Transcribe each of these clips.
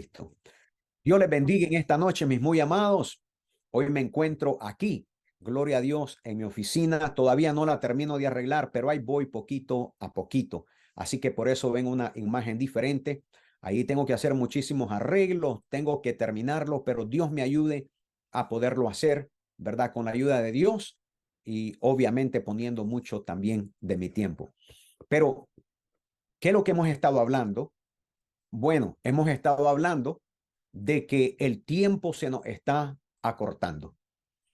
Cristo. Dios les bendiga en esta noche, mis muy amados. Hoy me encuentro aquí, gloria a Dios, en mi oficina. Todavía no la termino de arreglar, pero ahí voy poquito a poquito. Así que por eso ven una imagen diferente. Ahí tengo que hacer muchísimos arreglos, tengo que terminarlo, pero Dios me ayude a poderlo hacer, ¿verdad? Con la ayuda de Dios y obviamente poniendo mucho también de mi tiempo. Pero, ¿qué es lo que hemos estado hablando? Bueno, hemos estado hablando de que el tiempo se nos está acortando.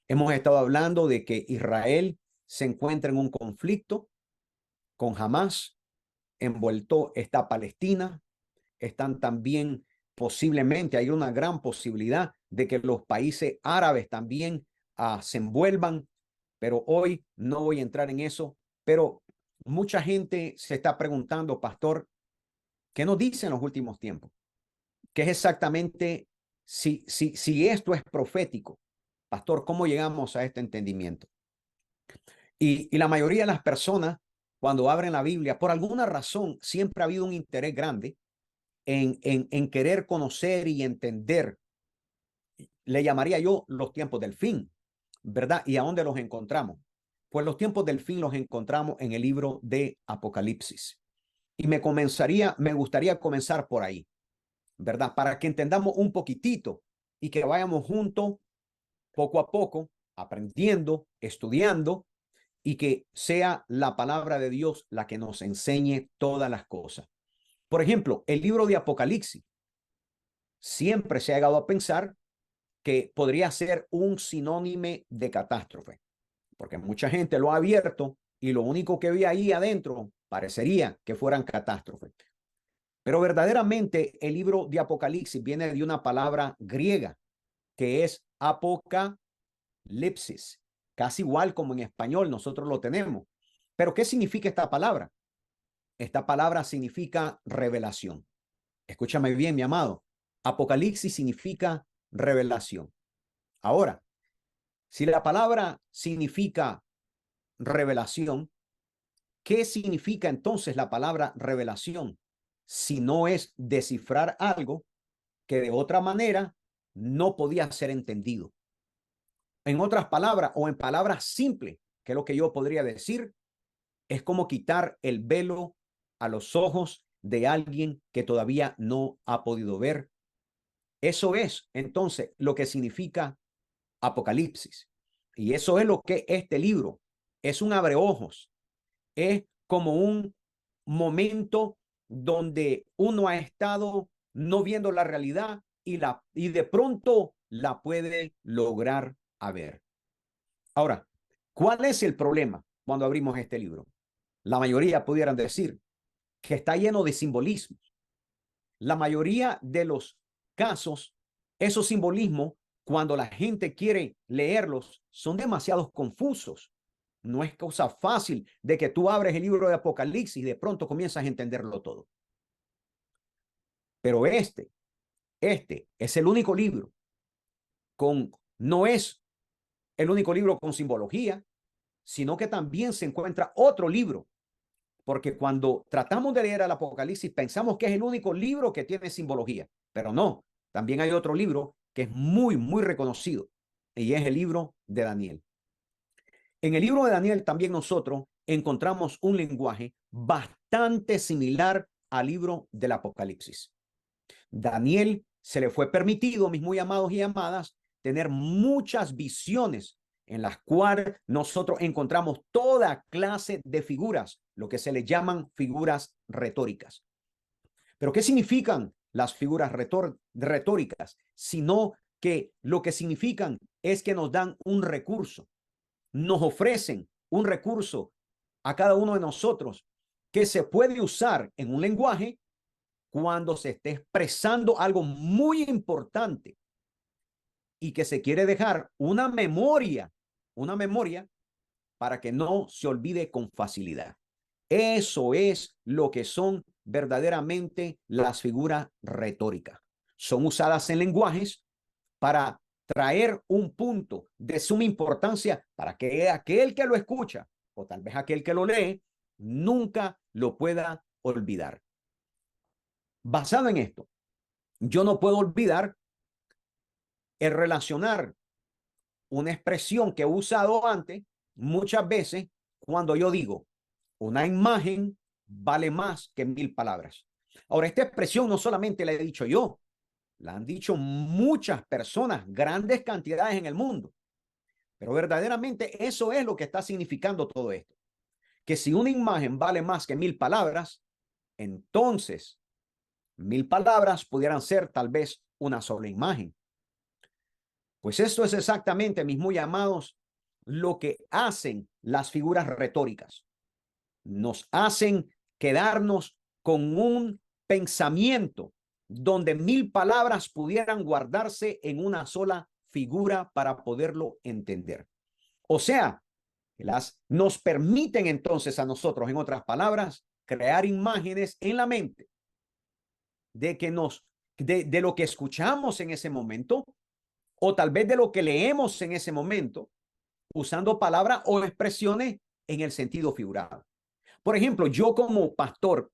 Hemos estado hablando de que Israel se encuentra en un conflicto con Hamás, envuelto está Palestina, están también posiblemente, hay una gran posibilidad de que los países árabes también se envuelvan, pero hoy no voy a entrar en eso, pero mucha gente se está preguntando, pastor, ¿qué nos dicen los últimos tiempos? ¿Qué es exactamente si esto es profético? Pastor, ¿cómo llegamos a este entendimiento? Y la mayoría de las personas, cuando abren la Biblia, por alguna razón, siempre ha habido un interés grande en querer conocer y entender, le llamaría yo los tiempos del fin, ¿verdad? ¿Y a dónde los encontramos? Pues los tiempos del fin los encontramos en el libro de Apocalipsis. Y me gustaría comenzar por ahí, ¿verdad? Para que entendamos un poquitito y que vayamos juntos, poco a poco, aprendiendo, estudiando y que sea la palabra de Dios la que nos enseñe todas las cosas. Por ejemplo, el libro de Apocalipsis siempre se ha llegado a pensar que podría ser un sinónimo de catástrofe, porque mucha gente lo ha abierto y lo único que ve ahí adentro parecería que fueran catástrofes. Pero verdaderamente el libro de Apocalipsis viene de una palabra griega que es apocalipsis, casi igual como en español nosotros lo tenemos. Pero ¿qué significa esta palabra? Esta palabra significa revelación. Escúchame bien, mi amado. Apocalipsis significa revelación. Ahora, si la palabra significa revelación, ¿qué significa entonces la palabra revelación? Si no es descifrar algo que de otra manera no podía ser entendido. En otras palabras, o en palabras simples, que es lo que yo podría decir, es como quitar el velo a los ojos de alguien que todavía no ha podido ver. Eso es entonces lo que significa Apocalipsis. Y eso es lo que este libro es, un abreojos. Es como un momento donde uno ha estado no viendo la realidad y de pronto la puede lograr a ver. Ahora, ¿cuál es el problema cuando abrimos este libro? La mayoría pudieran decir que está lleno de simbolismos. La mayoría de los casos, esos simbolismos, cuando la gente quiere leerlos, son demasiado confusos. No es cosa fácil de que tú abres el libro de Apocalipsis y de pronto comienzas a entenderlo todo. Pero este es el único libro no es el único libro con simbología, sino que también se encuentra otro libro. Porque cuando tratamos de leer el Apocalipsis, pensamos que es el único libro que tiene simbología, pero no. También hay otro libro que es muy, muy reconocido y es el libro de Daniel. En el libro de Daniel también nosotros encontramos un lenguaje bastante similar al libro del Apocalipsis. Daniel se le fue permitido, mis muy amados y amadas, tener muchas visiones en las cuales nosotros encontramos toda clase de figuras, lo que se le llaman figuras retóricas. ¿Pero qué significan las figuras retóricas? Sino que lo que significan es que nos dan un recurso, nos ofrecen un recurso a cada uno de nosotros que se puede usar en un lenguaje cuando se esté expresando algo muy importante y que se quiere dejar una memoria para que no se olvide con facilidad. Eso es lo que son verdaderamente las figuras retóricas. Son usadas en lenguajes para traer un punto de suma importancia para que aquel que lo escucha o tal vez aquel que lo lee nunca lo pueda olvidar. Basado en esto, yo no puedo olvidar el relacionar una expresión que he usado antes muchas veces cuando yo digo, una imagen vale más que 1000 palabras. Ahora, esta expresión no solamente la he dicho yo, la han dicho muchas personas, grandes cantidades en el mundo. Pero verdaderamente eso es lo que está significando todo esto. Que si una imagen vale más que 1000 palabras, entonces 1000 palabras pudieran ser tal vez una sola imagen. Pues esto es exactamente, mis muy amados, lo que hacen las figuras retóricas. Nos hacen quedarnos con un pensamiento donde 1000 palabras pudieran guardarse en una sola figura para poderlo entender. O sea, nos permiten entonces a nosotros, en otras palabras, crear imágenes en la mente de lo que escuchamos en ese momento, o tal vez de lo que leemos en ese momento, usando palabras o expresiones en el sentido figurado. Por ejemplo, yo como pastor,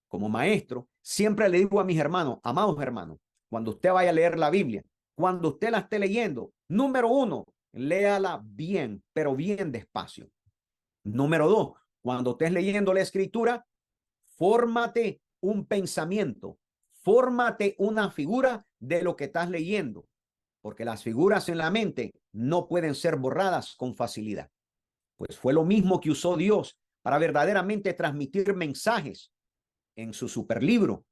como maestro, siempre le digo a mis hermanos, amados hermanos, cuando usted vaya a leer la Biblia, cuando usted la esté leyendo, número uno, léala bien, pero bien despacio. Número dos, cuando estés leyendo la escritura, fórmate un pensamiento, fórmate una figura de lo que estás leyendo, porque las figuras en la mente no pueden ser borradas con facilidad. Pues fue lo mismo que usó Dios para verdaderamente transmitir mensajes en su superlibro,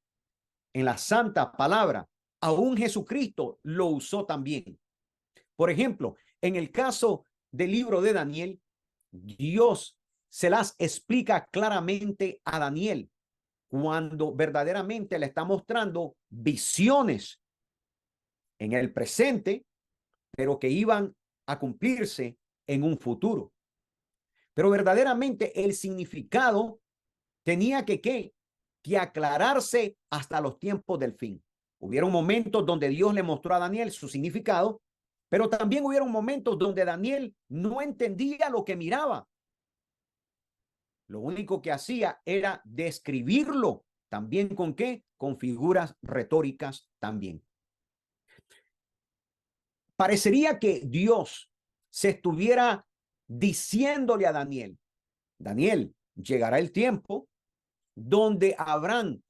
en la santa palabra. Aún Jesucristo lo usó también. Por ejemplo, en el caso del libro de Daniel, Dios se las explica claramente a Daniel cuando verdaderamente le está mostrando visiones en el presente, pero que iban a cumplirse en un futuro. Pero verdaderamente el significado tenía que aclararse hasta los tiempos del fin. Hubieron momentos donde Dios le mostró a Daniel su significado, pero también hubieron momentos donde Daniel no entendía lo que miraba. Lo único que hacía era describirlo. ¿También con qué? Con figuras retóricas también. Parecería que Dios se estuviera diciéndole a Daniel, Daniel, llegará el tiempo donde habrán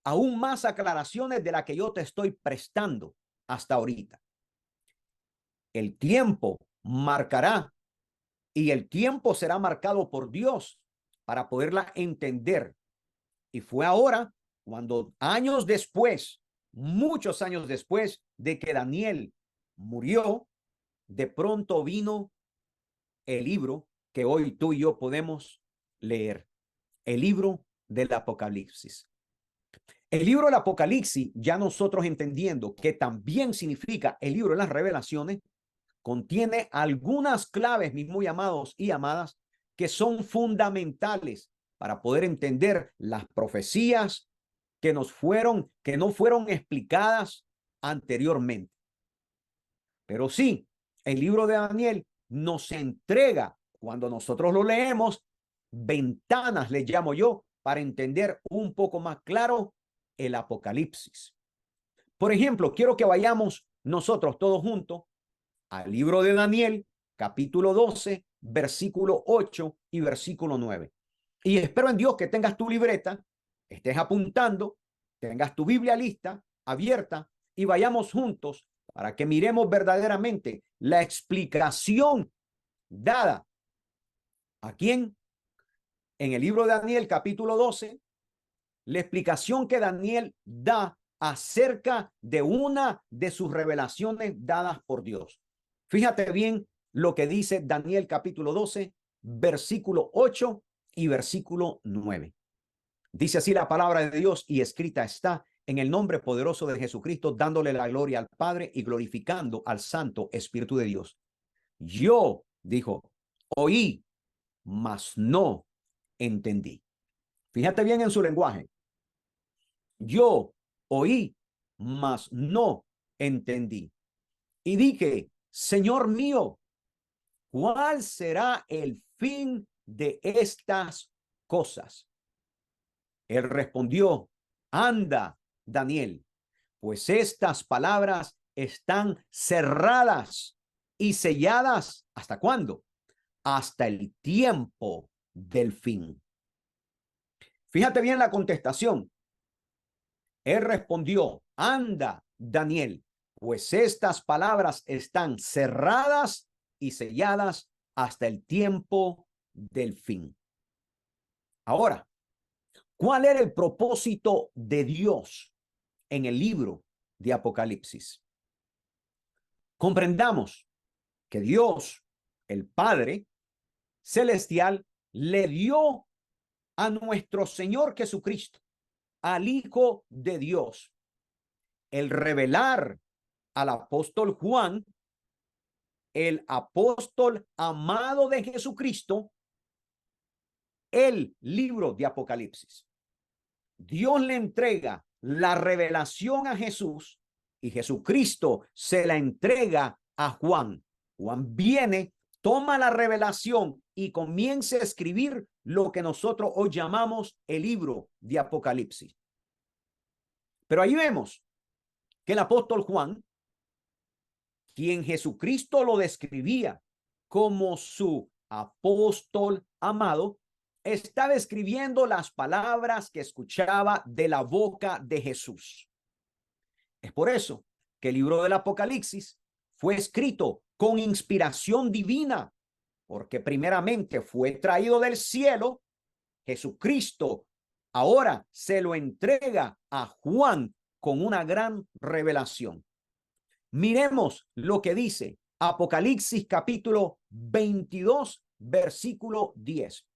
aún más aclaraciones de la que yo te estoy prestando hasta ahorita. El tiempo marcará y el tiempo será marcado por Dios para poderla entender. Y fue ahora cuando años después, muchos años después de que Daniel murió, de pronto vino el libro que hoy tú y yo podemos leer, el libro del Apocalipsis. El libro del Apocalipsis, ya nosotros entendiendo que también significa el libro de las revelaciones, contiene algunas claves, mis muy amados y amadas, que son fundamentales para poder entender las profecías que no fueron explicadas anteriormente. Pero sí, el libro de Daniel nos entrega, cuando nosotros lo leemos, ventanas, le llamo yo, para entender un poco más claro el Apocalipsis. Por ejemplo, quiero que vayamos nosotros todos juntos al libro de Daniel, capítulo 12, versículo 8 y versículo 9. Y espero en Dios que tengas tu libreta, estés apuntando, tengas tu Biblia lista, abierta, y vayamos juntos para que miremos verdaderamente la explicación dada. ¿A quién? En el libro de Daniel, capítulo 12, la explicación que Daniel da acerca de una de sus revelaciones dadas por Dios. Fíjate bien lo que dice Daniel capítulo 12, versículo 8 y versículo 9. Dice así la palabra de Dios, y escrita está: en el nombre poderoso de Jesucristo, dándole la gloria al Padre y glorificando al Santo Espíritu de Dios. Yo, dijo, oí, mas no entendí. Fíjate bien en su lenguaje. Yo oí, mas no entendí. Y dije, Señor mío, ¿cuál será el fin de estas cosas? Él respondió, anda, Daniel, pues estas palabras están cerradas y selladas. ¿Hasta cuándo? Hasta el tiempo del fin. Fíjate bien la contestación. Él respondió, anda, Daniel, pues estas palabras están cerradas y selladas hasta el tiempo del fin. Ahora, ¿cuál era el propósito de Dios en el libro de Apocalipsis? Comprendamos que Dios, el Padre Celestial, le dio a nuestro Señor Jesucristo, al Hijo de Dios, el revelar al apóstol Juan, el apóstol amado de Jesucristo, el libro de Apocalipsis. Dios le entrega la revelación a Jesús y Jesucristo se la entrega a Juan. Juan viene, toma la revelación y comienza a escribir lo que nosotros hoy llamamos el libro de Apocalipsis. Pero ahí vemos que el apóstol Juan, quien Jesucristo lo describía como su apóstol amado, estaba escribiendo las palabras que escuchaba de la boca de Jesús. Es por eso que el libro del Apocalipsis fue escrito con inspiración divina, porque primeramente fue traído del cielo. Jesucristo ahora se lo entrega a Juan con una gran revelación. Miremos lo que dice Apocalipsis capítulo 22, versículo 10.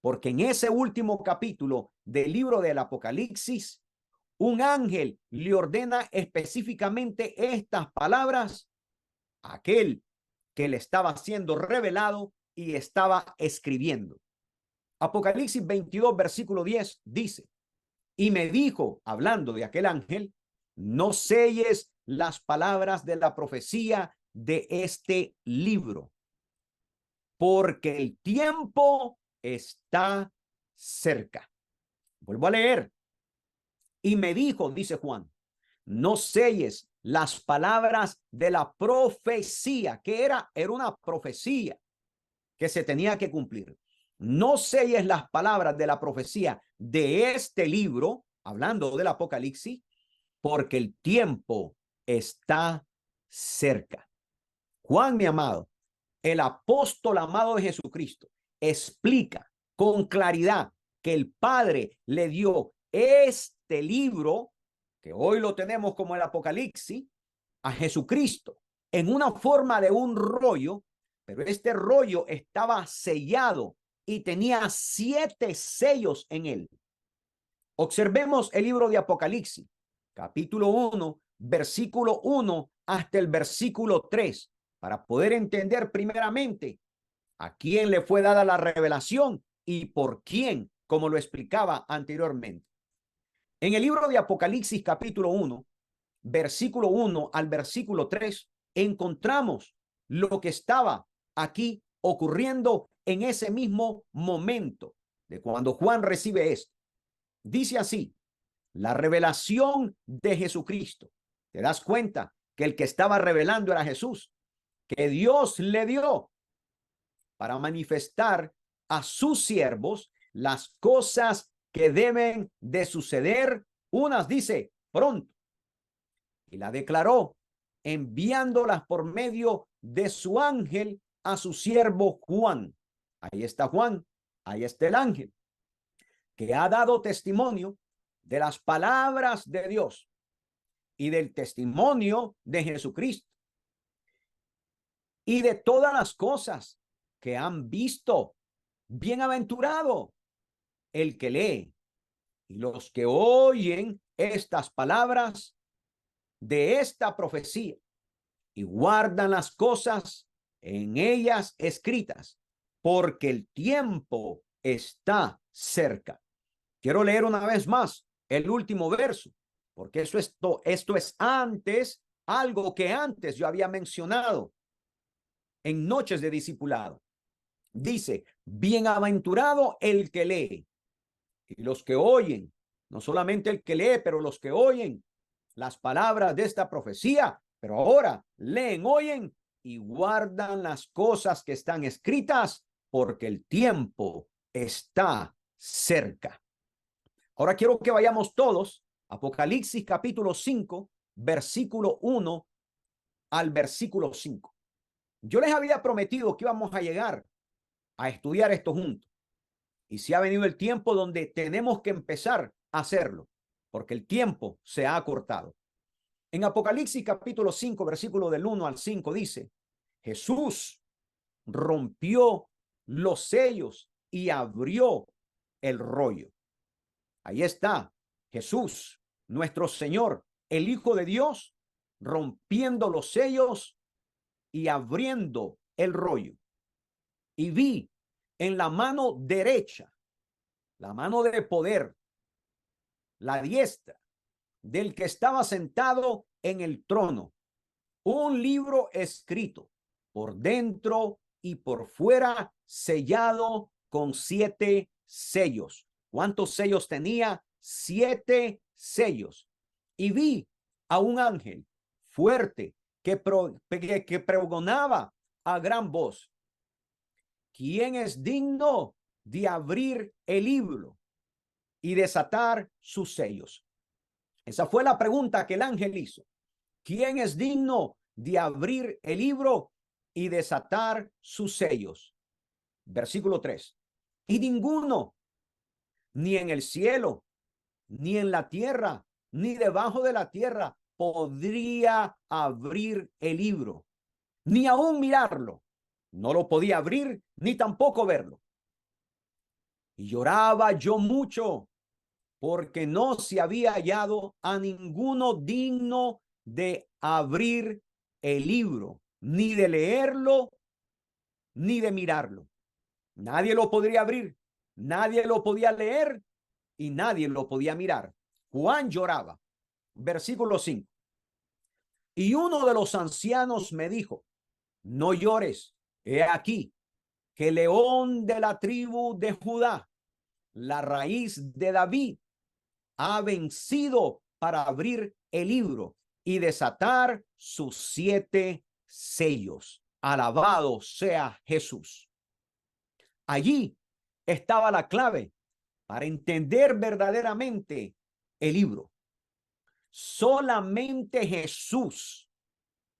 Porque en ese último capítulo del libro del Apocalipsis, un ángel le ordena específicamente estas palabras a aquel que le estaba siendo revelado y estaba escribiendo. Apocalipsis 22, versículo 10 dice, y me dijo, hablando de aquel ángel, no selles las palabras de la profecía de este libro, porque el tiempo está cerca. Vuelvo a leer. Y me dijo, dice Juan, no selles las palabras de la profecía, que era una profecía que se tenía que cumplir. No selles las palabras de la profecía de este libro, hablando del Apocalipsis, porque el tiempo está cerca. Juan, mi amado, el apóstol amado de Jesucristo, explica con claridad que el Padre le dio este libro, que hoy lo tenemos como el Apocalipsis, a Jesucristo en una forma de un rollo, pero este rollo estaba sellado y tenía 7 sellos en él. Observemos el libro de Apocalipsis, capítulo 1, versículo 1 hasta el versículo 3, para poder entender primeramente a quién le fue dada la revelación y por quién, como lo explicaba anteriormente. En el libro de Apocalipsis, capítulo 1, versículo 1 al versículo 3, encontramos lo que estaba aquí ocurriendo en ese mismo momento de cuando Juan recibe esto. Dice así, la revelación de Jesucristo. ¿Te das cuenta que el que estaba revelando era Jesús? Que Dios le dio para manifestar a sus siervos las cosas que deben de suceder. Unas dice pronto, y la declaró enviándolas por medio de su ángel a su siervo Juan. Ahí está Juan, ahí está el ángel, que ha dado testimonio de las palabras de Dios y del testimonio de Jesucristo y de todas las cosas que han visto. Bienaventurado el que lee y los que oyen estas palabras de esta profecía y guardan las cosas en ellas escritas, porque el tiempo está cerca. Quiero leer una vez más el último verso, porque esto es antes, algo que antes yo había mencionado en Noches de Discipulado. Dice, bienaventurado el que lee y los que oyen, no solamente el que lee, pero los que oyen las palabras de esta profecía, pero ahora leen, oyen y guardan las cosas que están escritas, porque el tiempo está cerca. Ahora quiero que vayamos todos, Apocalipsis capítulo 5, versículo 1 al versículo 5. Yo les había prometido que íbamos a llegar a estudiar esto juntos. Y si ha venido el tiempo donde tenemos que empezar a hacerlo, porque el tiempo se ha acortado. En Apocalipsis capítulo 5, versículo del 1 al 5 dice, Jesús rompió los sellos y abrió el rollo. Ahí está Jesús, nuestro Señor, el Hijo de Dios, rompiendo los sellos y abriendo el rollo. Y vi en la mano derecha, la mano de poder, la diestra del que estaba sentado en el trono, un libro escrito por dentro y por fuera, sellado con 7 sellos. ¿Cuántos sellos tenía? 7 sellos. Y vi a un ángel fuerte que pregonaba a gran voz, ¿quién es digno de abrir el libro y desatar sus sellos? Esa fue la pregunta que el ángel hizo. ¿Quién es digno de abrir el libro y desatar sus sellos? Versículo 3. Y ninguno, ni en el cielo, ni en la tierra, ni debajo de la tierra, podría abrir el libro, ni aún mirarlo. No lo podía abrir, ni tampoco verlo. Y lloraba yo mucho, porque no se había hallado a ninguno digno de abrir el libro, ni de leerlo, ni de mirarlo. Nadie lo podría abrir, nadie lo podía leer y nadie lo podía mirar. Juan lloraba. Versículo 5. Y uno de los ancianos me dijo, no llores, he aquí que el león de la tribu de Judá, la raíz de David, ha vencido para abrir el libro y desatar sus 7 sellos. Alabado sea Jesús. Allí estaba la clave para entender verdaderamente el libro. Solamente Jesús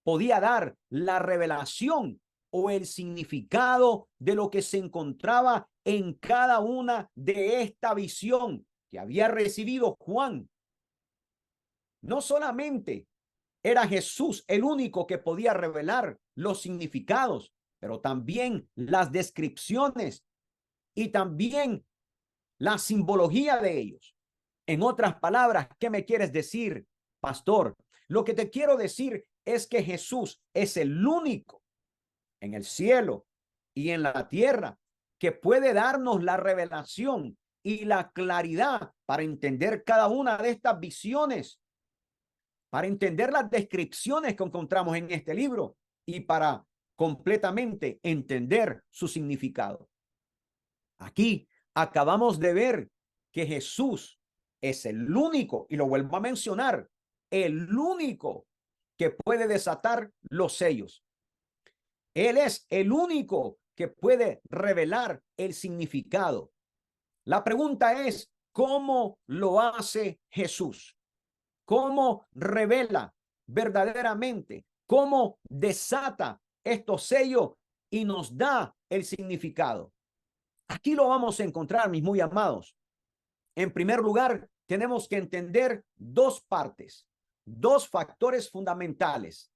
podía dar la revelación o el significado de lo que se encontraba en cada una de esta visión que había recibido Juan. No solamente era Jesús el único que podía revelar los significados, pero también las descripciones y también la simbología de ellos. En otras palabras, ¿qué me quieres decir, pastor? Lo que te quiero decir es que Jesús es el único en el cielo y en la tierra que puede darnos la revelación y la claridad para entender cada una de estas visiones, para entender las descripciones que encontramos en este libro y para completamente entender su significado. Aquí acabamos de ver que Jesús es el único, y lo vuelvo a mencionar, el único que puede desatar los sellos. Él es el único que puede revelar el significado. La pregunta es, ¿cómo lo hace Jesús? ¿Cómo revela verdaderamente? ¿Cómo desata estos sellos y nos da el significado? Aquí lo vamos a encontrar, mis muy amados. En primer lugar, tenemos que entender 2 partes, 2 factores fundamentales.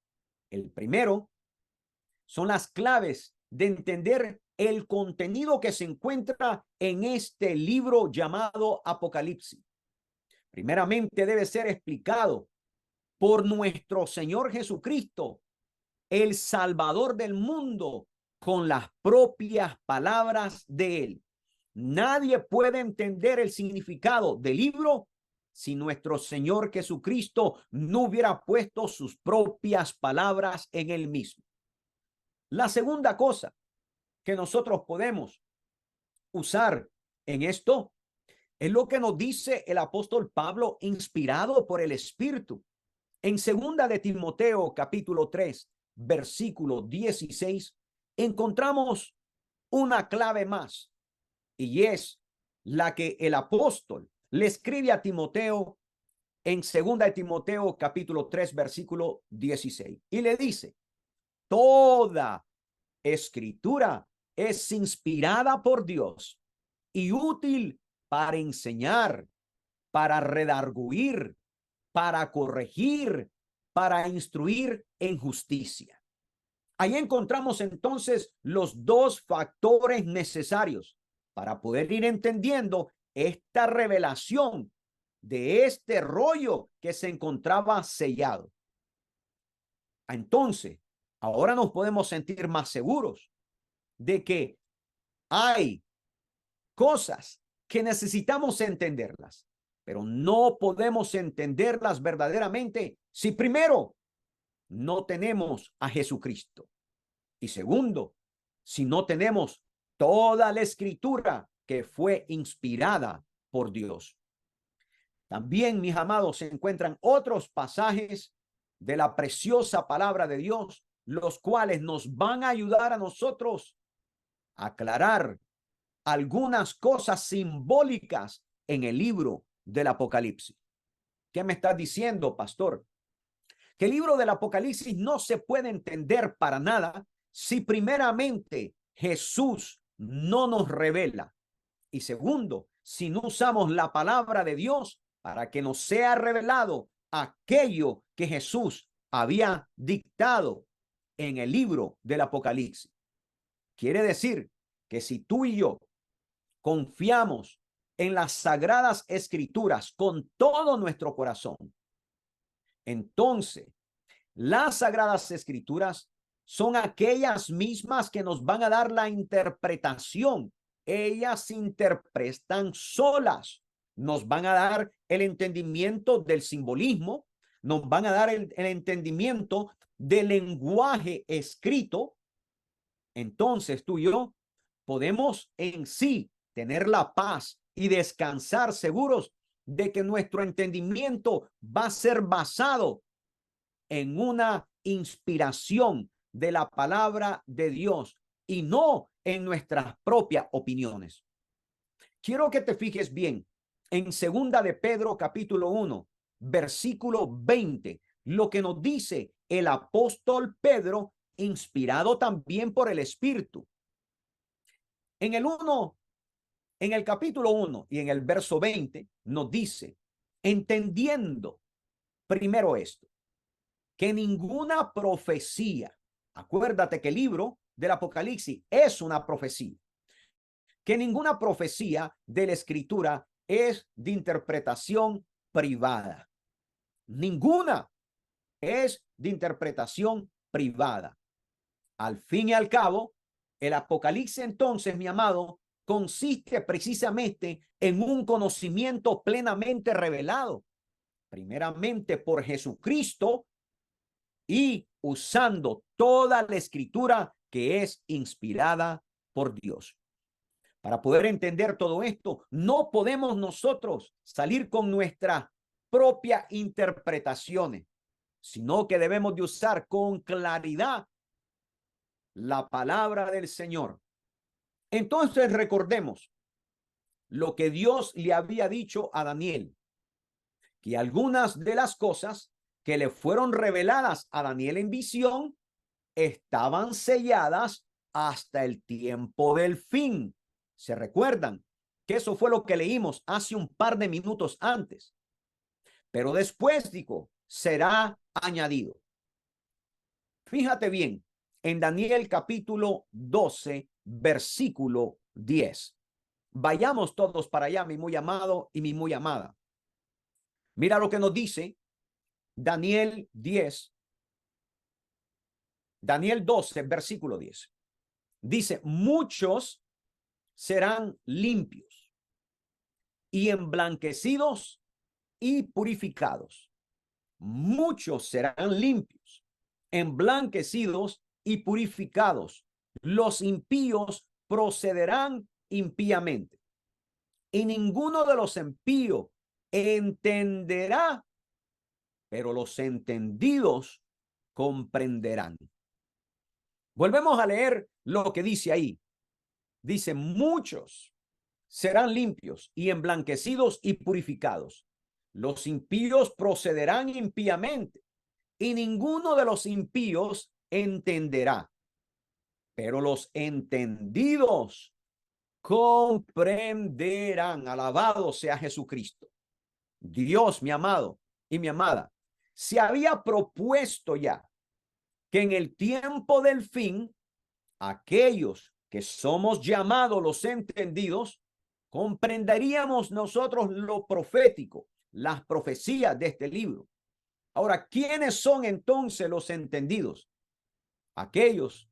El primero son las claves de entender el contenido que se encuentra en este libro llamado Apocalipsis. Primeramente debe ser explicado por nuestro Señor Jesucristo, el Salvador del mundo, con las propias palabras de él. Nadie puede entender el significado del libro si nuestro Señor Jesucristo no hubiera puesto sus propias palabras en él mismo. La segunda cosa que nosotros podemos usar en esto es lo que nos dice el apóstol Pablo, inspirado por el Espíritu. En segunda de Timoteo, capítulo 3, versículo 16, encontramos una clave más, y es la que el apóstol le escribe a Timoteo en segunda de Timoteo, capítulo 3, versículo 16, y le dice: toda escritura es inspirada por Dios y útil para enseñar, para redarguir, para corregir, para instruir en justicia. Ahí encontramos entonces los dos factores necesarios para poder ir entendiendo esta revelación de este rollo que se encontraba sellado. Entonces, ahora nos podemos sentir más seguros de que hay cosas que necesitamos entenderlas, pero no podemos entenderlas verdaderamente si primero no tenemos a Jesucristo, y segundo, si no tenemos toda la escritura que fue inspirada por Dios. También, mis amados, se encuentran otros pasajes de la preciosa palabra de Dios, los cuales nos van a ayudar a nosotros a aclarar algunas cosas simbólicas en el libro del Apocalipsis. ¿Qué me estás diciendo, pastor? Que el libro del Apocalipsis no se puede entender para nada si primeramente Jesús no nos revela, y segundo, si no usamos la palabra de Dios para que nos sea revelado aquello que Jesús había dictado en el libro del Apocalipsis. Quiere decir que si tú y yo confiamos en las sagradas escrituras con todo nuestro corazón, entonces las sagradas escrituras son aquellas mismas que nos van a dar la interpretación. Ellas interpretan solas, nos van a dar el entendimiento del simbolismo, nos van a dar el entendimiento del lenguaje escrito. Entonces tú y yo podemos en sí tener la paz y descansar seguros de que nuestro entendimiento va a ser basado en una inspiración de la palabra de Dios y no en nuestras propias opiniones. Quiero que te fijes bien en segunda de Pedro capítulo 1, versículo 20, lo que nos dice el apóstol Pedro, inspirado también por el Espíritu. En el capítulo 1 y en el verso 20 nos dice: entendiendo primero esto, que ninguna profecía, acuérdate que el libro del Apocalipsis es una profecía, que ninguna profecía de la escritura es de interpretación privada. Ninguna es de interpretación privada. Al fin y al cabo, el Apocalipsis entonces, mi amado, consiste precisamente en un conocimiento plenamente revelado, primeramente por Jesucristo, y usando toda la escritura que es inspirada por Dios. Para poder entender todo esto, no podemos nosotros salir con nuestras propias interpretaciones, sino que debemos de usar con claridad la palabra del Señor. Entonces recordemos lo que Dios le había dicho a Daniel, que algunas de las cosas que le fueron reveladas a Daniel en visión estaban selladas hasta el tiempo del fin. ¿Se recuerdan? Que eso fue lo que leímos hace un par de minutos antes. Pero después dijo, será añadido. Fíjate bien, en Daniel capítulo 12, versículo 10. Vayamos todos para allá, mi muy amado y mi muy amada. Mira lo que nos dice Daniel 10, Daniel 12, versículo 10. Dice, muchos serán limpios y emblanquecidos y purificados. Muchos serán limpios, emblanquecidos y purificados. Los impíos procederán impíamente. Y ninguno de los impíos entenderá pero los entendidos comprenderán. Volvemos a leer lo que dice ahí. Dice, muchos serán limpios y emblanquecidos y purificados. Los impíos procederán impíamente y ninguno de los impíos entenderá. Pero los entendidos comprenderán. Alabado sea Jesucristo. Dios, mi amado y mi amada, se había propuesto ya que en el tiempo del fin, aquellos que somos llamados los entendidos, comprenderíamos nosotros lo profético, las profecías de este libro. Ahora, ¿quiénes son entonces los entendidos? Aquellos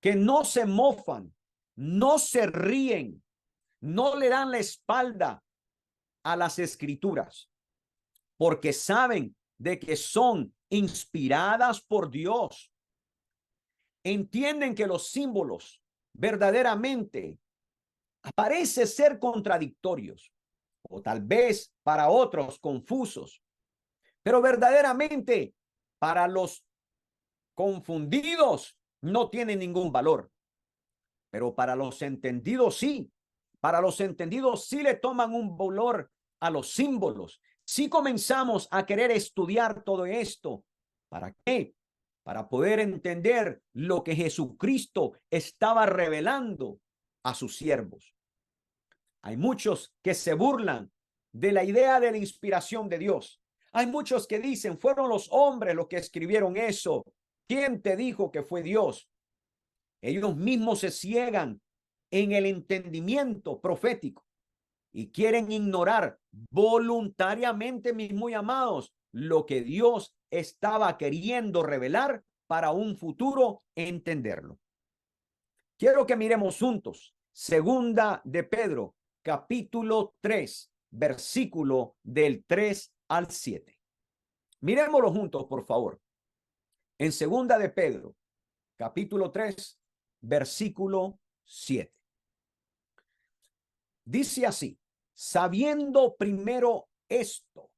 que no se mofan, no se ríen, no le dan la espalda a las escrituras, porque saben de que son inspiradas por Dios. Entienden que los símbolos verdaderamente parecen ser contradictorios, o tal vez para otros confusos, pero verdaderamente para los confundidos no tienen ningún valor. Pero para los entendidos sí. Para los entendidos sí le toman un valor a los símbolos. Si comenzamos a querer estudiar todo esto, ¿para qué? Para poder entender lo que Jesucristo estaba revelando a sus siervos. Hay muchos que se burlan de la idea de la inspiración de Dios. Hay muchos que dicen, fueron los hombres los que escribieron eso. ¿Quién te dijo que fue Dios? Ellos mismos se ciegan en el entendimiento profético y quieren ignorar voluntariamente, mis muy amados, lo que Dios estaba queriendo revelar para un futuro entenderlo. Quiero que miremos juntos Segunda de Pedro, capítulo 3, versículo del 3 al 7. Miremoslo juntos, por favor. En Segunda de Pedro, capítulo 3, versículo 7. Dice así, sabiendo primero esto,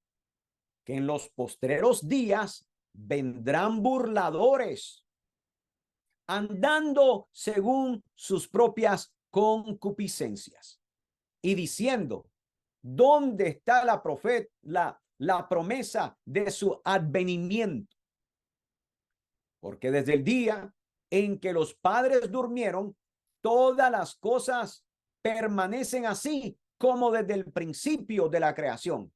que en los postreros días vendrán burladores, andando según sus propias concupiscencias, y diciendo, ¿dónde está la promesa de su advenimiento? Porque desde el día en que los padres durmieron, todas las cosas permanecen así como desde el principio de la creación.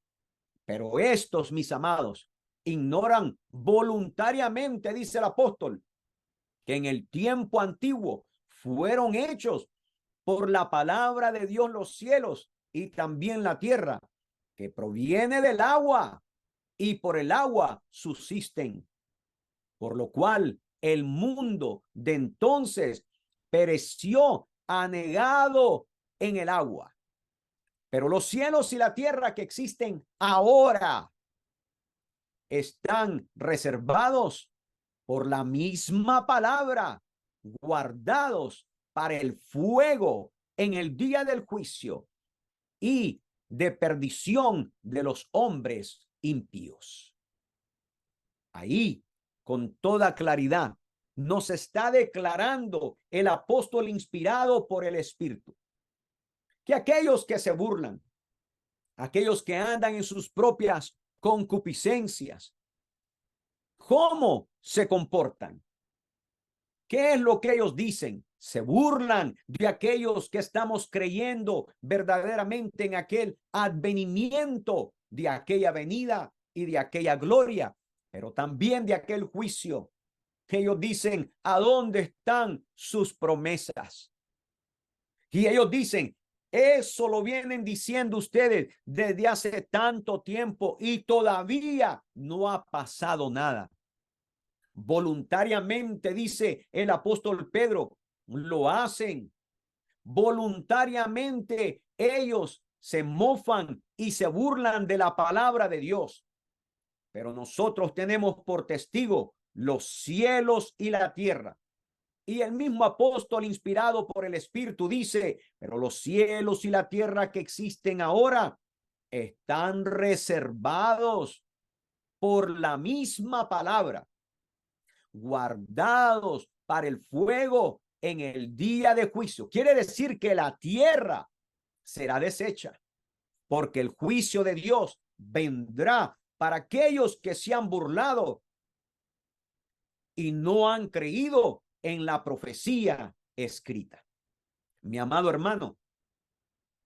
Pero estos, mis amados, ignoran voluntariamente, dice el apóstol, que en el tiempo antiguo fueron hechos por la palabra de Dios los cielos y también la tierra, que proviene del agua, y por el agua subsisten. Por lo cual el mundo de entonces pereció anegado en el agua. Pero los cielos y la tierra que existen ahora están reservados por la misma palabra, guardados para el fuego en el día del juicio y de perdición de los hombres impíos. Ahí, con toda claridad, nos está declarando el apóstol inspirado por el Espíritu, que aquellos que se burlan, aquellos que andan en sus propias concupiscencias, ¿cómo se comportan? ¿Qué es lo que ellos dicen? Se burlan de aquellos que estamos creyendo verdaderamente en aquel advenimiento de aquella venida y de aquella gloria, pero también de aquel juicio. Ellos dicen, ¿a dónde están sus promesas? Y ellos dicen, eso lo vienen diciendo ustedes desde hace tanto tiempo y todavía no ha pasado nada. Voluntariamente, dice el apóstol Pedro, lo hacen. Voluntariamente ellos se mofan y se burlan de la palabra de Dios. Pero nosotros tenemos por testigo los cielos y la tierra. Y el mismo apóstol inspirado por el Espíritu dice, pero los cielos y la tierra que existen ahora están reservados por la misma palabra, guardados para el fuego en el día de juicio. Quiere decir que la tierra será deshecha, porque el juicio de Dios vendrá para aquellos que se han burlado y no han creído en la profecía escrita. Mi amado hermano,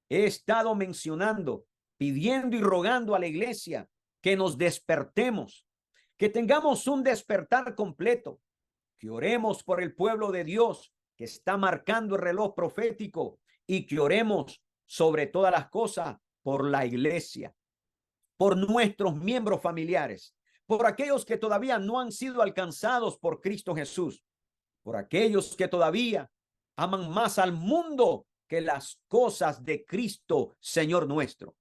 he estado mencionando, pidiendo y rogando a la iglesia que nos despertemos, que tengamos un despertar completo, que oremos por el pueblo de Dios que está marcando el reloj profético y que oremos sobre todas las cosas por la iglesia, por nuestros miembros familiares, por aquellos que todavía no han sido alcanzados por Cristo Jesús, por aquellos que todavía aman más al mundo que las cosas de Cristo, Señor nuestro.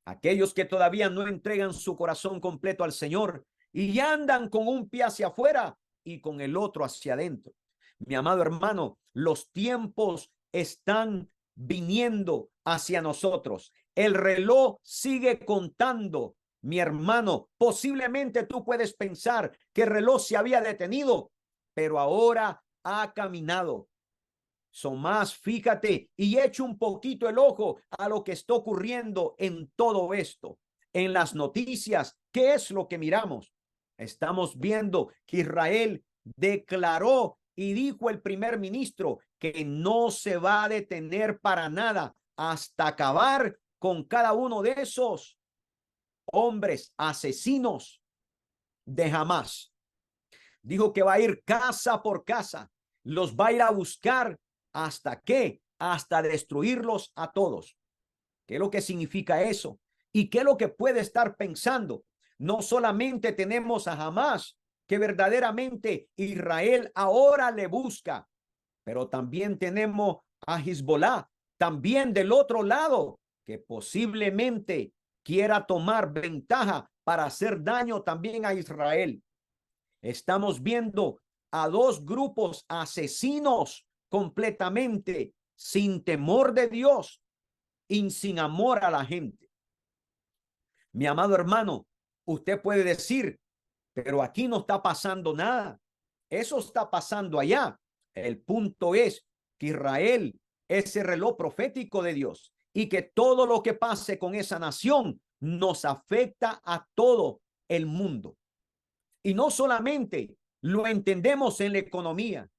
Aquellos que todavía no entregan su corazón completo al Señor y andan con un pie hacia afuera y con el otro hacia adentro. Mi amado hermano, los tiempos están viniendo hacia nosotros. El reloj sigue contando. Mi hermano, posiblemente tú puedes pensar que el reloj se había detenido, pero ahora ha caminado. Más, fíjate y echa un poquito el ojo a lo que está ocurriendo en todo esto. En las noticias, ¿qué es lo que miramos? Estamos viendo que Israel declaró y dijo el primer ministro que no se va a detener para nada hasta acabar con cada uno de esos hombres asesinos de Hamás. Dijo que va a ir casa por casa, los va a ir a buscar. ¿Hasta qué? Hasta destruirlos a todos. ¿Qué es lo que significa eso? ¿Y qué es lo que puede estar pensando? No solamente tenemos a Hamás, que verdaderamente Israel ahora le busca, pero también tenemos a Hezbollah, también del otro lado, que posiblemente quiera tomar ventaja para hacer daño también a Israel. Estamos viendo a dos grupos asesinos completamente sin temor de Dios y sin amor a la gente. Mi amado hermano, usted puede decir, pero aquí no está pasando nada. Eso está pasando allá. El punto es que Israel es el reloj profético de Dios y que todo lo que pase con esa nación nos afecta a todo el mundo. Y no solamente lo entendemos en la economía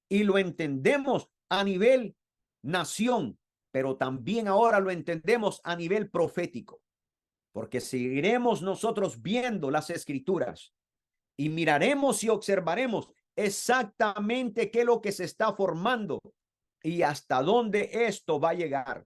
y lo entendemos a nivel nación, pero también ahora lo entendemos a nivel profético, porque seguiremos nosotros viendo las escrituras y miraremos y observaremos exactamente qué es lo que se está formando y hasta dónde esto va a llegar.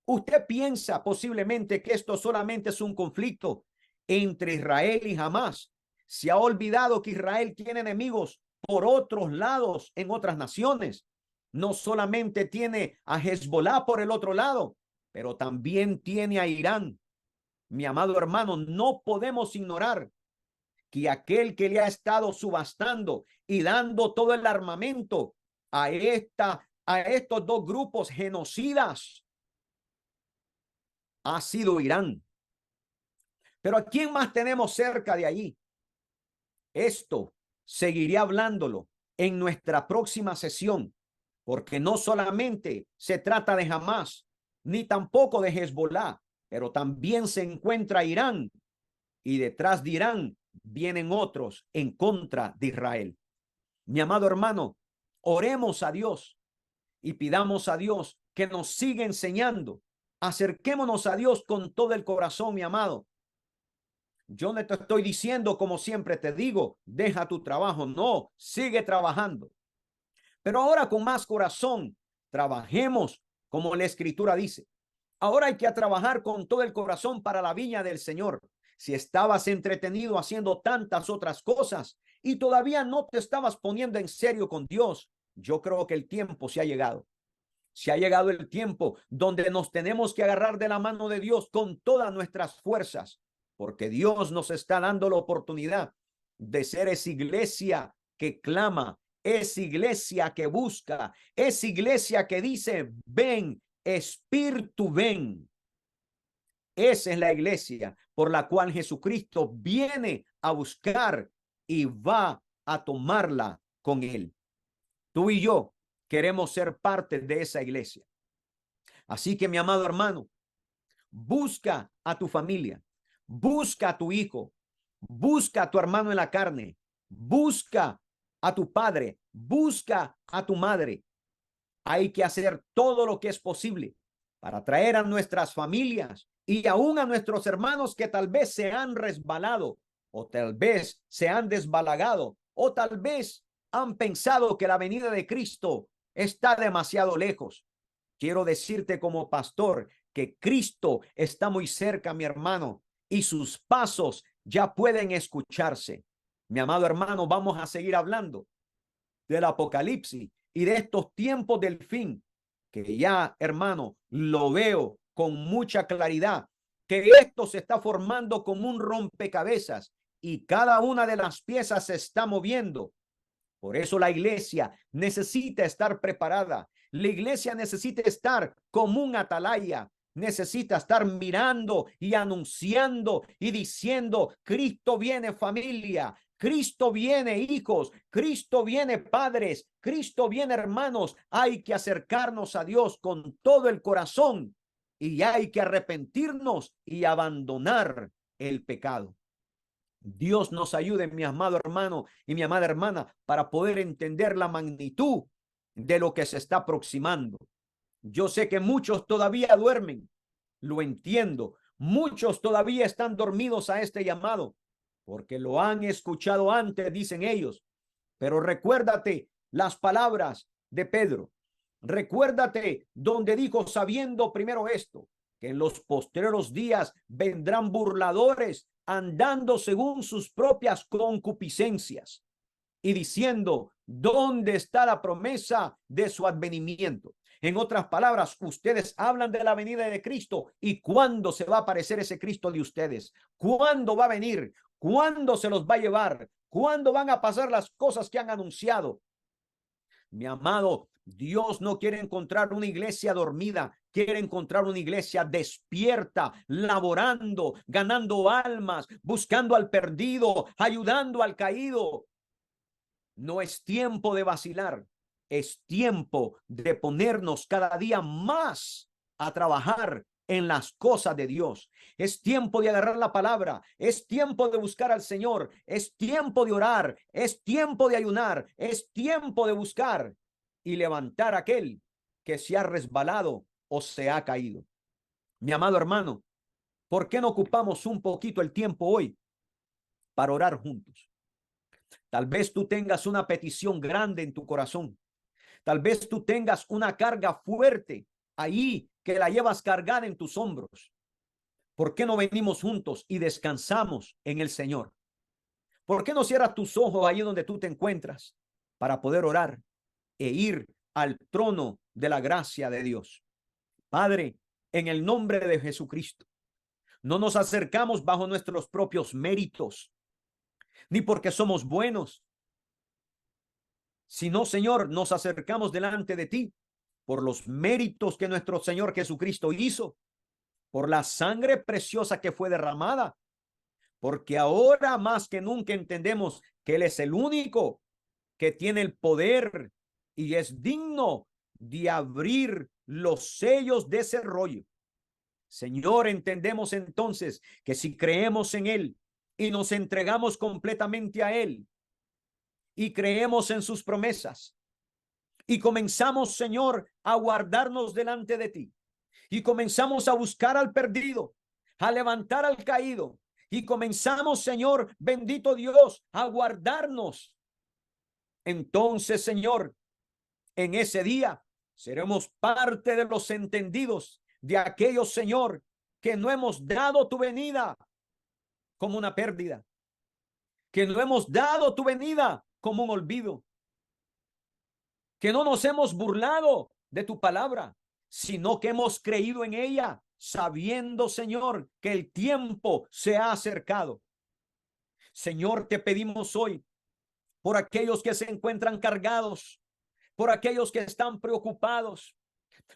Usted piensa posiblemente que esto solamente es un conflicto entre Israel y Hamás. Se ha olvidado que Israel tiene enemigos por otros lados en otras naciones. No solamente tiene a Hezbollah por el otro lado, pero también tiene a Irán. Mi amado hermano, no podemos ignorar que aquel que le ha estado subastando y dando todo el armamento a estos dos grupos genocidas ha sido Irán. Pero ¿a quién más tenemos cerca de allí? Esto seguiré hablándolo en nuestra próxima sesión, porque no solamente se trata de Hamás, ni tampoco de Hezbollah, pero también se encuentra Irán, y detrás de Irán vienen otros en contra de Israel. Mi amado hermano, oremos a Dios y pidamos a Dios que nos siga enseñando. Acerquémonos a Dios con todo el corazón, mi amado. Yo no te estoy diciendo, como siempre te digo, deja tu trabajo. No, sigue trabajando. Pero ahora con más corazón, trabajemos como la Escritura dice. Ahora hay que trabajar con todo el corazón para la viña del Señor. Si estabas entretenido haciendo tantas otras cosas y todavía no te estabas poniendo en serio con Dios, yo creo que el tiempo se ha llegado. Se ha llegado el tiempo donde nos tenemos que agarrar de la mano de Dios con todas nuestras fuerzas, porque Dios nos está dando la oportunidad de ser esa iglesia que clama, esa iglesia que busca, esa iglesia que dice, ven, Espíritu, ven. Esa es la iglesia por la cual Jesucristo viene a buscar y va a tomarla con él. Tú y yo queremos ser parte de esa iglesia. Así que, mi amado hermano, busca a tu familia, busca a tu hijo, busca a tu hermano en la carne, busca a tu padre, busca a tu madre. Hay que hacer todo lo que es posible para traer a nuestras familias y aún a nuestros hermanos que tal vez se han resbalado o tal vez se han desbalagado o tal vez han pensado que la venida de Cristo está demasiado lejos. Quiero decirte como pastor que Cristo está muy cerca, mi hermano, y sus pasos ya pueden escucharse. Mi amado hermano, vamos a seguir hablando del Apocalipsis y de estos tiempos del fin, que ya, hermano, lo veo con mucha claridad, que esto se está formando como un rompecabezas y cada una de las piezas se está moviendo. Por eso la iglesia necesita estar preparada. La iglesia necesita estar como un atalaya. Necesita estar mirando y anunciando y diciendo: Cristo viene, familia. Cristo viene, hijos. Cristo viene, padres. Cristo viene, hermanos. Hay que acercarnos a Dios con todo el corazón y hay que arrepentirnos y abandonar el pecado. Dios nos ayude, mi amado hermano y mi amada hermana, para poder entender la magnitud de lo que se está aproximando. Yo sé que muchos todavía duermen, lo entiendo. Muchos todavía están dormidos a este llamado, porque lo han escuchado antes, dicen ellos. Pero recuérdate las palabras de Pedro. Recuérdate donde dijo, sabiendo primero esto, que en los postreros días vendrán burladores andando según sus propias concupiscencias y diciendo: ¿dónde está la promesa de su advenimiento? En otras palabras, ustedes hablan de la venida de Cristo y cuándo se va a aparecer ese Cristo de ustedes, cuándo va a venir, cuándo se los va a llevar, cuándo van a pasar las cosas que han anunciado. Mi amado, Dios no quiere encontrar una iglesia dormida, quiere encontrar una iglesia despierta, laborando, ganando almas, buscando al perdido, ayudando al caído. No es tiempo de vacilar, es tiempo de ponernos cada día más a trabajar en las cosas de Dios. Es tiempo de agarrar la palabra, es tiempo de buscar al Señor, es tiempo de orar, es tiempo de ayunar, es tiempo de buscar y levantar a aquel que se ha resbalado o se ha caído. Mi amado hermano, ¿por qué no ocupamos un poquito el tiempo hoy para orar juntos? Tal vez tú tengas una petición grande en tu corazón. Tal vez tú tengas una carga fuerte ahí que la llevas cargada en tus hombros. ¿Por qué no venimos juntos y descansamos en el Señor? ¿Por qué no cierras tus ojos ahí donde tú te encuentras para poder orar e ir al trono de la gracia de Dios? Padre, en el nombre de Jesucristo, no nos acercamos bajo nuestros propios méritos, ni porque somos buenos, sino, Señor, nos acercamos delante de ti por los méritos que nuestro Señor Jesucristo hizo, por la sangre preciosa que fue derramada, porque ahora más que nunca entendemos que Él es el único que tiene el poder y es digno de abrir los sellos de ese rollo. Señor, entendemos entonces que si creemos en Él y nos entregamos completamente a Él y creemos en sus promesas y comenzamos, Señor, a guardarnos delante de ti y comenzamos a buscar al perdido, a levantar al caído y comenzamos, Señor, bendito Dios, a guardarnos. Entonces, Señor, en ese día seremos parte de los entendidos, de aquellos, Señor, que no hemos dado tu venida como una pérdida, que no hemos dado tu venida como un olvido, que no nos hemos burlado de tu palabra, sino que hemos creído en ella, sabiendo, Señor, que el tiempo se ha acercado. Señor, te pedimos hoy por aquellos que se encuentran cargados, por aquellos que están preocupados,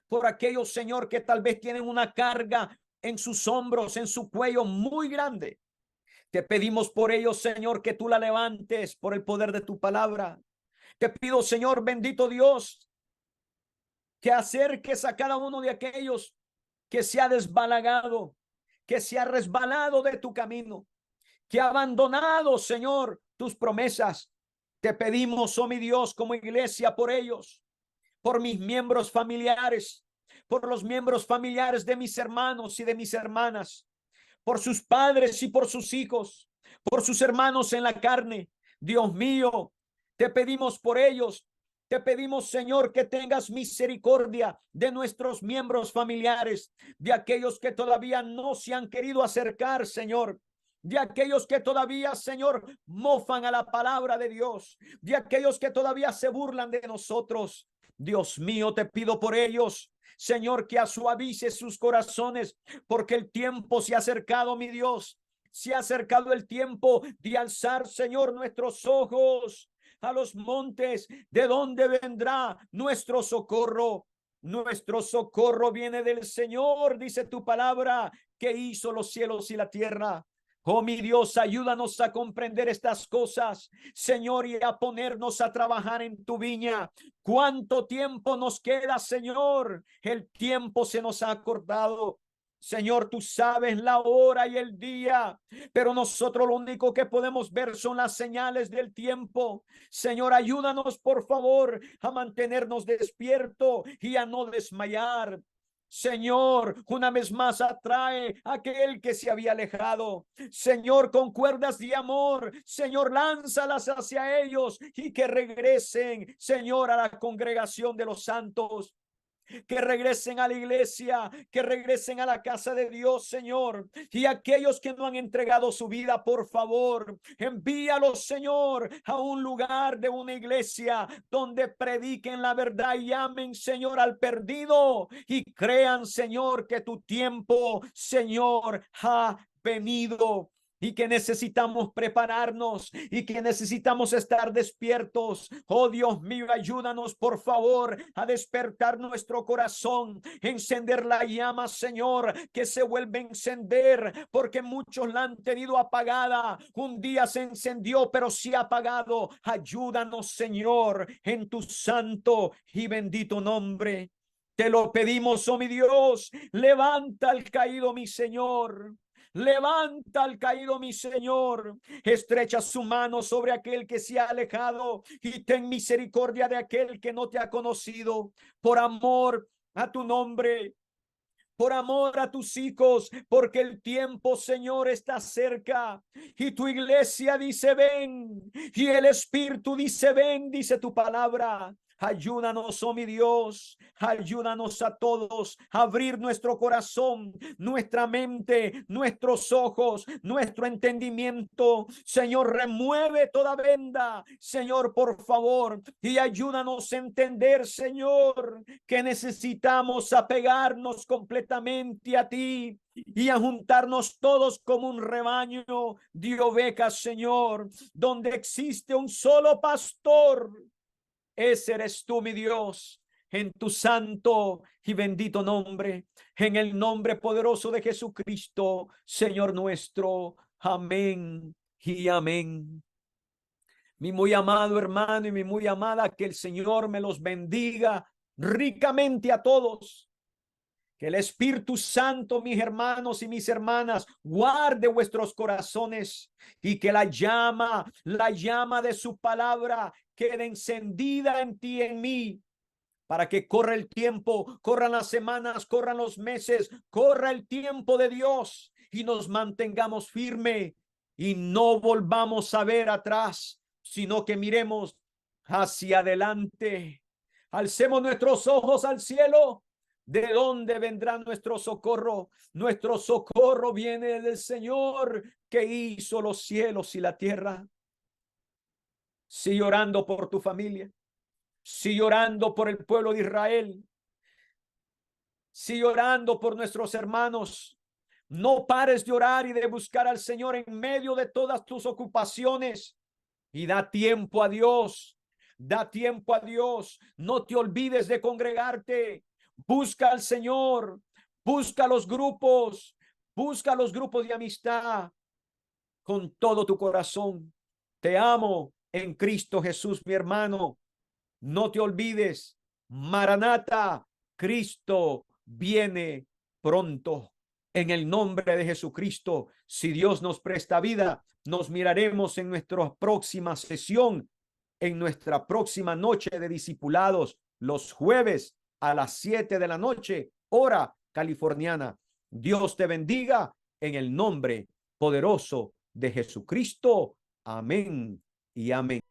por aquellos, Señor, que tal vez tienen una carga en sus hombros, en su cuello muy grande. Te pedimos por ellos, Señor, que tú la levantes por el poder de tu palabra. Te pido, Señor, bendito Dios, que acerques a cada uno de aquellos que se ha desbalagado, que se ha resbalado de tu camino, que ha abandonado, Señor, tus promesas. Te pedimos, oh mi Dios, como iglesia, por ellos, por mis miembros familiares, por los miembros familiares de mis hermanos y de mis hermanas, por sus padres y por sus hijos, por sus hermanos en la carne. Dios mío, te pedimos por ellos. Te pedimos, Señor, que tengas misericordia de nuestros miembros familiares, de aquellos que todavía no se han querido acercar, Señor, de aquellos que todavía, Señor, mofan a la palabra de Dios, de aquellos que todavía se burlan de nosotros. Dios mío, te pido por ellos, Señor, que suavice sus corazones, porque el tiempo se ha acercado, mi Dios. Se ha acercado el tiempo de alzar, Señor, nuestros ojos a los montes, de donde vendrá nuestro socorro. Nuestro socorro viene del Señor, dice tu palabra, que hizo los cielos y la tierra. Oh mi Dios, ayúdanos a comprender estas cosas, Señor, y a ponernos a trabajar en tu viña. ¿Cuánto tiempo nos queda, Señor? El tiempo se nos ha cortado. Señor, tú sabes la hora y el día, pero nosotros lo único que podemos ver son las señales del tiempo. Señor, ayúdanos por favor a mantenernos despiertos y a no desmayar. Señor, una vez más atrae a aquel que se había alejado. Señor, con cuerdas de amor, Señor, lánzalas hacia ellos y que regresen, Señor, a la congregación de los santos. Que regresen a la iglesia, que regresen a la casa de Dios, Señor. Y aquellos que no han entregado su vida, por favor, envíalos, Señor, a un lugar de una iglesia donde prediquen la verdad y amen, Señor, al perdido y crean, Señor, que tu tiempo, Señor, ha venido. Y que necesitamos prepararnos y que necesitamos estar despiertos. Oh Dios mío, ayúdanos por favor a despertar nuestro corazón, encender la llama, Señor, que se vuelve a encender, porque muchos la han tenido apagada. Un día se encendió, pero sí apagado. Ayúdanos, Señor, en tu santo y bendito nombre. Te lo pedimos, oh mi Dios. Levanta al caído, mi Señor. Levanta al caído, mi Señor. Estrecha su mano sobre aquel que se ha alejado y ten misericordia de aquel que no te ha conocido. Por amor a tu nombre, por amor a tus hijos, porque el tiempo, Señor, está cerca. Y tu iglesia dice ven, y el Espíritu dice ven, dice tu palabra. Ayúdanos, oh mi Dios, ayúdanos a todos a abrir nuestro corazón, nuestra mente, nuestros ojos, nuestro entendimiento. Señor, remueve toda venda, Señor, por favor, y ayúdanos a entender, Señor, que necesitamos apegarnos completamente a ti y a juntarnos todos como un rebaño de ovejas, Señor, donde existe un solo pastor. Ese eres tú, mi Dios, en tu santo y bendito nombre, en el nombre poderoso de Jesucristo, Señor nuestro. Amén y amén. Mi muy amado hermano y mi muy amada, que el Señor me los bendiga ricamente a todos. Que el Espíritu Santo, mis hermanos y mis hermanas, guarde vuestros corazones y que la llama de su palabra quede encendida en ti y en mí, para que corra el tiempo, corran las semanas, corran los meses, corra el tiempo de Dios y nos mantengamos firme y no volvamos a ver atrás, sino que miremos hacia adelante. Alcemos nuestros ojos al cielo. ¿De dónde vendrá nuestro socorro? Nuestro socorro viene del Señor que hizo los cielos y la tierra. Sigue orando por tu familia. Sigue orando por el pueblo de Israel. Sigue orando por nuestros hermanos. No pares de orar y de buscar al Señor en medio de todas tus ocupaciones. Y da tiempo a Dios. Da tiempo a Dios. No te olvides de congregarte. Busca al Señor. Busca los grupos de amistad con todo tu corazón. Te amo en Cristo Jesús, mi hermano. No te olvides, Maranata, Cristo viene pronto. En el nombre de Jesucristo, si Dios nos presta vida, nos miraremos en nuestra próxima sesión, en nuestra próxima noche de discipulados, los jueves a las 7 de la noche, hora californiana. Dios te bendiga en el nombre poderoso de Jesucristo. Amén y amén.